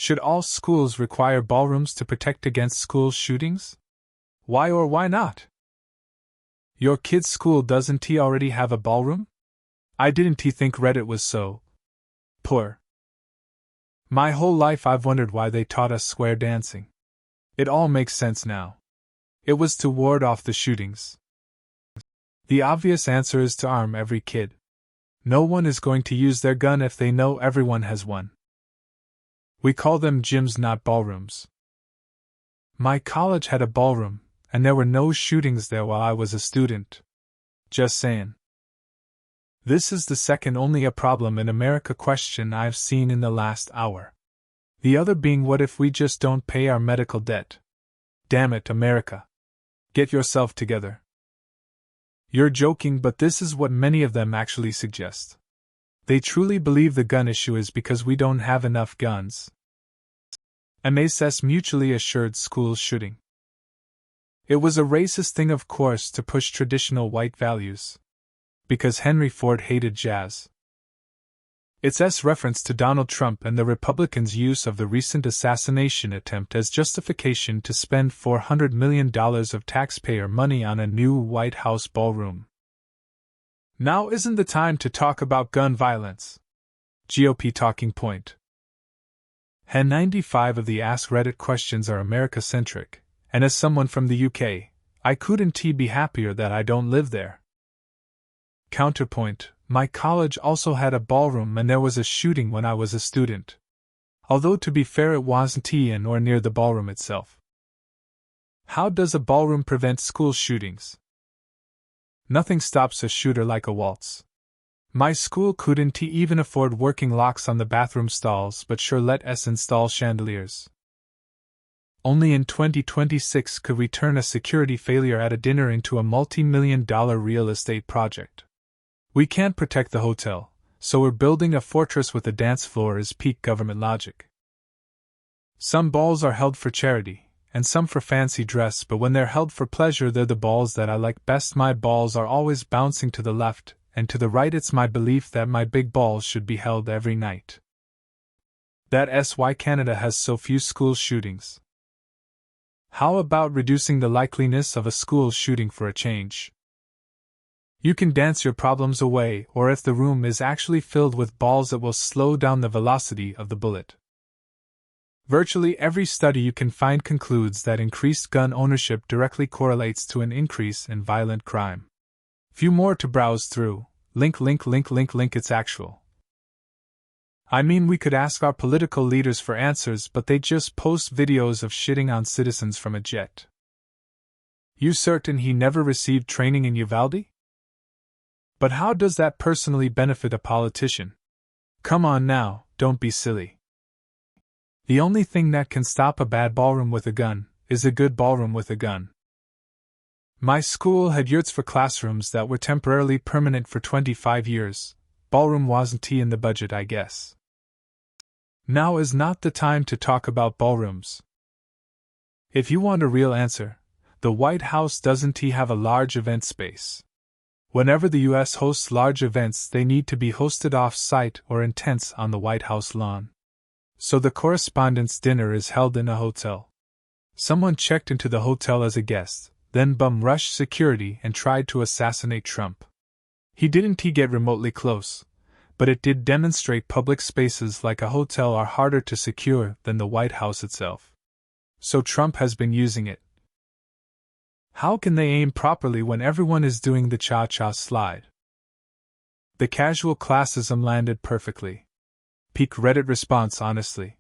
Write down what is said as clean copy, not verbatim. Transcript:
Should all schools require ballrooms to protect against school shootings? Why or why not? Your kid's school doesn't he already have a ballroom? I didn't think Reddit was so poor. My whole life I've wondered why they taught us square dancing. It all makes sense now. It was to ward off the shootings. The obvious answer is to arm every kid. No one is going to use their gun if they know everyone has one. We call them gyms, not ballrooms. My college had a ballroom, and there were no shootings there while I was a student. Just saying. This is the second only a problem in America question I've seen in the last hour. The other being, what if we just don't pay our medical debt? Damn it, America. Get yourself together. You're joking, but this is what many of them actually suggest. They truly believe the gun issue is because we don't have enough guns. MSS mutually assured school shooting. It was a racist thing, of course, to push traditional white values. Because Henry Ford hated jazz. It's S reference to Donald Trump and the Republicans' use of the recent assassination attempt as justification to spend $400 million of taxpayer money on a new White House ballroom. Now isn't the time to talk about gun violence. GOP talking point. 95 of the Ask Reddit questions are America-centric, and as someone from the UK, I couldn't be happier that I don't live there. Counterpoint, my college also had a ballroom and there was a shooting when I was a student. Although to be fair, it wasn't in or near the ballroom itself. How does a ballroom prevent school shootings? Nothing stops a shooter like a waltz. My school couldn't even afford working locks on the bathroom stalls, but sure let us install chandeliers. Only in 2026 could we turn a security failure at a dinner into a multi-million-dollar real estate project. We can't protect the hotel, so we're building a fortress with a dance floor is peak government logic. Some balls are held for charity, and some for fancy dress, but when they're held for pleasure, they're the balls that I like best. My balls are always bouncing to the left and to the right. It's my belief that my big balls should be held every night. That's why Canada has so few school shootings. How about reducing the likeliness of a school shooting for a change? You can dance your problems away, or if the room is actually filled with balls, it will slow down the velocity of the bullet. Virtually every study you can find concludes that increased gun ownership directly correlates to an increase in violent crime. Few more to browse through. Link, it's actual. I mean, we could ask our political leaders for answers, but they just post videos of shitting on citizens from a jet. You certain he never received training in Uvalde? But how does that personally benefit a politician? Come on now, don't be silly. The only thing that can stop a bad ballroom with a gun is a good ballroom with a gun. My school had yurts for classrooms that were temporarily permanent for 25 years. Ballroom wasn't in the budget, I guess. Now is not the time to talk about ballrooms. If you want a real answer, the White House doesn't have a large event space. Whenever the U.S. hosts large events, they need to be hosted off-site or in tents on the White House lawn. So the correspondence dinner is held in a hotel. Someone checked into the hotel as a guest, then bum-rushed security and tried to assassinate Trump. He didn't get remotely close, but it did demonstrate public spaces like a hotel are harder to secure than the White House itself. So Trump has been using it. How can they aim properly when everyone is doing the cha-cha slide? The casual classism landed perfectly. Peak Reddit response, honestly.